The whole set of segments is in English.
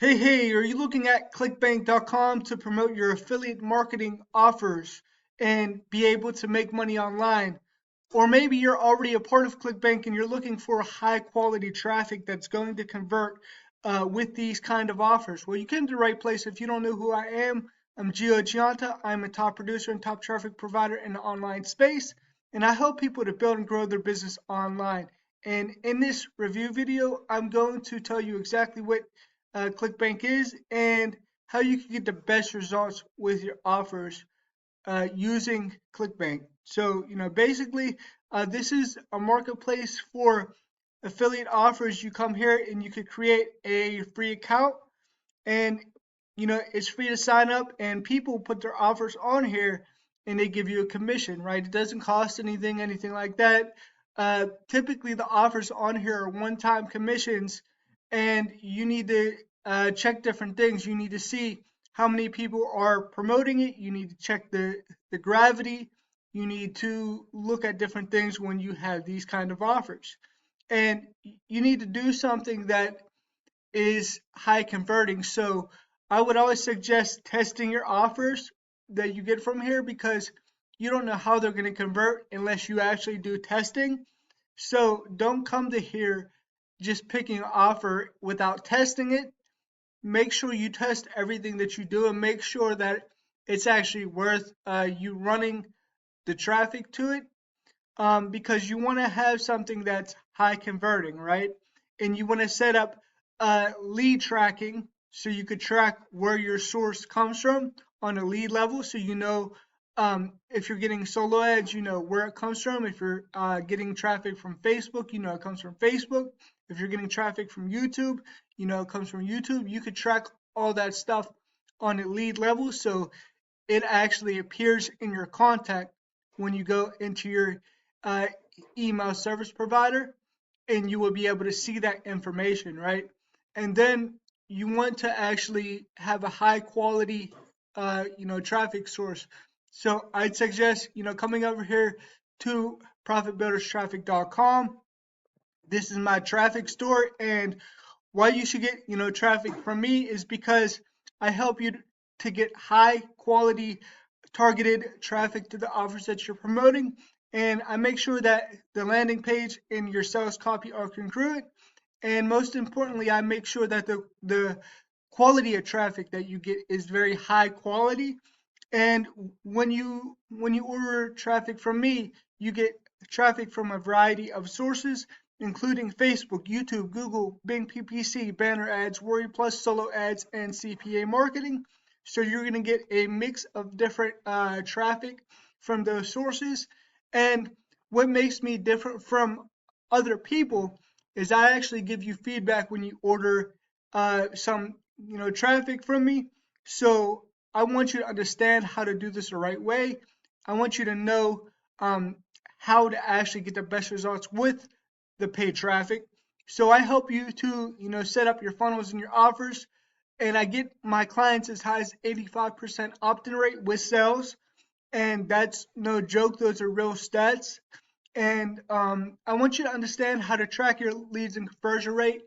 Hey, are you looking at clickbank.com to promote your affiliate marketing offers and be able to make money online? Or maybe you're already a part of Clickbank and you're looking for high quality traffic that's going to convert with these kind of offers. Well, you came to the right place. If you don't know who I am, I'm Gio Gianta. I'm a top producer and top traffic provider in the online space, and I help people to build and grow their business online. And in this review video, I'm going to tell you exactly what ClickBank is and how you can get the best results with your offers using ClickBank. So, basically, this is a marketplace for affiliate offers. You come here and you could create a free account, and it's free to sign up, and people put their offers on here and they give you a commission, right? It doesn't cost anything like that. Typically the offers on here are one-time commissions, and you need to check different things. You need to see how many people are promoting it. You need to check the gravity. You need to look at different things when you have these kind of offers, and you need to do something that is high converting. So I would always suggest testing your offers that you get from here, because you don't know how they're going to convert unless you actually do testing. So don't come to here just picking an offer without testing it. Make sure you test everything that you do and make sure that it's actually worth you running the traffic to it, because you want to have something that's high converting, right? And you want to set up lead tracking so you could track where your source comes from on a lead level. So if you're getting solo ads, you know where it comes from. If you're getting traffic from Facebook, you know it comes from Facebook. If you're getting traffic from YouTube, you know it comes from YouTube. You could track all that stuff on a lead level, so it actually appears in your contact when you go into your uh, email service provider, and you will be able to see that information, right? And then you want to actually have a high quality, traffic source. So I'd suggest, coming over here to profitbuilderstraffic.com. This is my traffic store, and why you should get, traffic from me is because I help you to get high quality targeted traffic to the offers that you're promoting, and I make sure that the landing page and your sales copy are congruent, and most importantly, I make sure that the quality of traffic that you get is very high quality. And when you order traffic from me, you get traffic from a variety of sources, including Facebook, YouTube, Google, Bing PPC, banner ads, Worry Plus, solo ads, and CPA marketing. So you're going to get a mix of different traffic from those sources. And what makes me different from other people is I actually give you feedback when you order some traffic from me. So I want you to understand how to do this the right way. I want you to know um, how to actually get the best results with the paid traffic. So I help you to, set up your funnels and your offers, and I get my clients as high as 85% opt-in rate with sales, and that's no joke. Those are real stats. And I want you to understand how to track your leads and conversion rate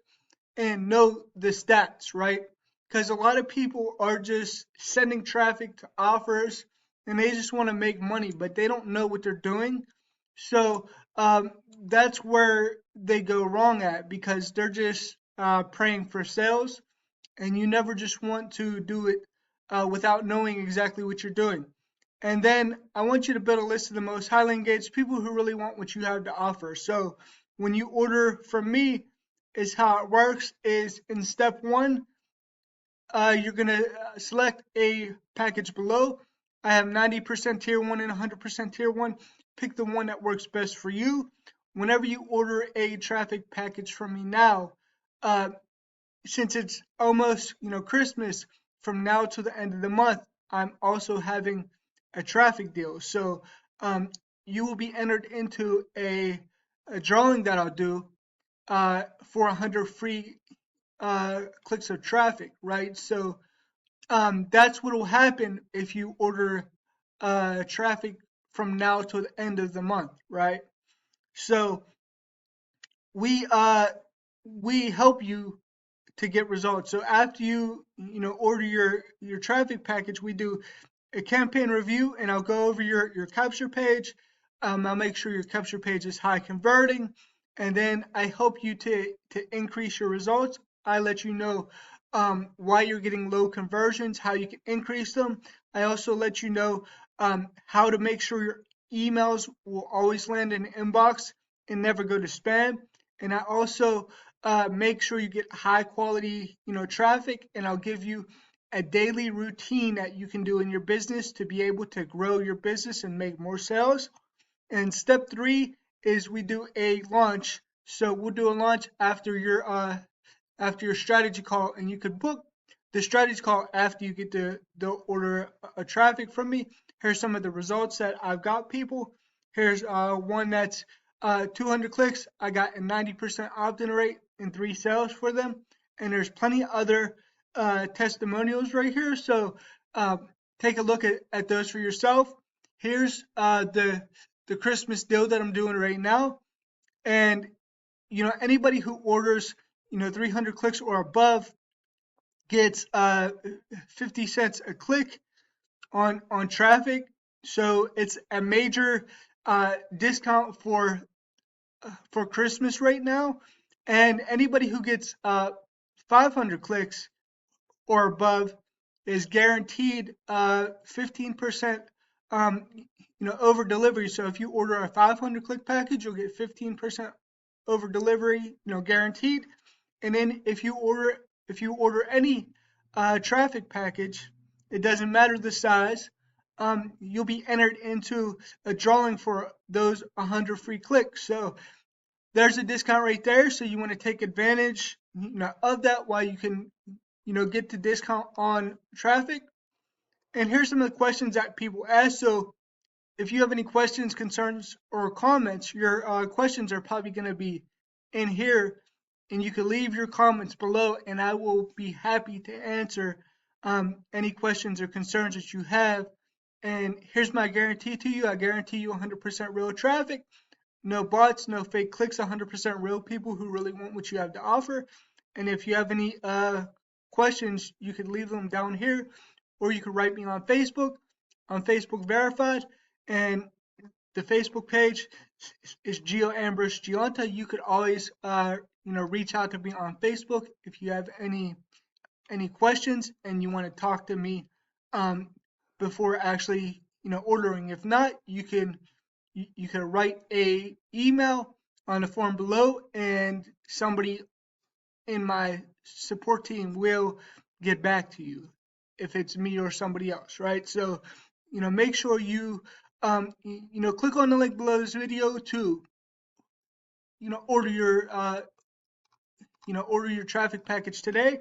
and know the stats, right? Because a lot of people are just sending traffic to offers and they just want to make money, but they don't know what they're doing. So that's where they go wrong at, because they're just praying for sales, and you never just want to do it without knowing exactly what you're doing. And then I want you to build a list of the most highly engaged people who really want what you have to offer. So when you order from me, is how it works is in step one, you're going to select a package below. I have 90% tier 1 and 100% tier 1. Pick the one that works best for you. Whenever you order a traffic package from me now, uh, since it's almost Christmas, from now to the end of the month, I'm also having a traffic deal. So you will be entered into a drawing that I'll do for 100 free clicks of traffic, right? So that's what will happen if you order traffic from now to the end of the month, right? So we uh, we help you to get results. So after you order your traffic package, we do a campaign review, and I'll go over your capture page. I'll make sure your capture page is high converting, and then I help you to increase your results. I let you know why you're getting low conversions, how you can increase them. I also let you know how to make sure your emails will always land in the inbox and never go to spam. And I also make sure you get high quality, traffic, and I'll give you a daily routine that you can do in your business to be able to grow your business and make more sales. And step 3 is we do a launch. So we'll do a launch after your strategy call, and you could book the strategy call after you get the order of traffic from me. Here's some of the results that I've got, people. Here's one that's 200 clicks. I got a 90% opt-in rate and 3 sales for them. And there's plenty other testimonials right here. So take a look at those for yourself. Here's the Christmas deal that I'm doing right now. And anybody who orders 300 clicks or above gets 50 cents a click on traffic. So it's a major discount for Christmas right now. And anybody who gets 500 clicks or above is guaranteed 15% over delivery. So if you order a 500 click package, you'll get 15% over delivery, guaranteed. And then if you order any traffic package, it doesn't matter the size, you'll be entered into a drawing for those 100 free clicks. So there's a discount right there. So you want to take advantage of that while you can get the discount on traffic. And here's some of the questions that people ask. So if you have any questions, concerns, or comments, your questions are probably going to be in here, and you can leave your comments below, and I will be happy to answer any questions or concerns that you have. And here's my guarantee to you. I guarantee you 100% real traffic, no bots, no fake clicks, 100% real people who really want what you have to offer. And if you have any questions, you could leave them down here, or you could write me on Facebook Verified, and the Facebook page is Gio Ambrose Gionta. You could always reach out to me on Facebook if you have any questions and you want to talk to me before actually ordering. If not, you can write a email on the form below, and somebody in my support team will get back to you if it's me or somebody else, right? So make sure you click on the link below this video to order your order your traffic package today.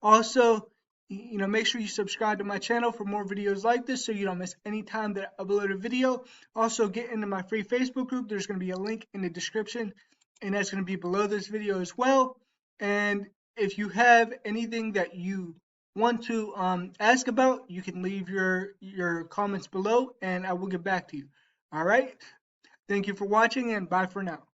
Also, make sure you subscribe to my channel for more videos like this so you don't miss any time that I upload a video. Also, get into my free Facebook group. There's going to be a link in the description, and that's going to be below this video as well. And if you have anything that you want to ask about, you can leave your comments below, and I will get back to you. All right. Thank you for watching, and bye for now.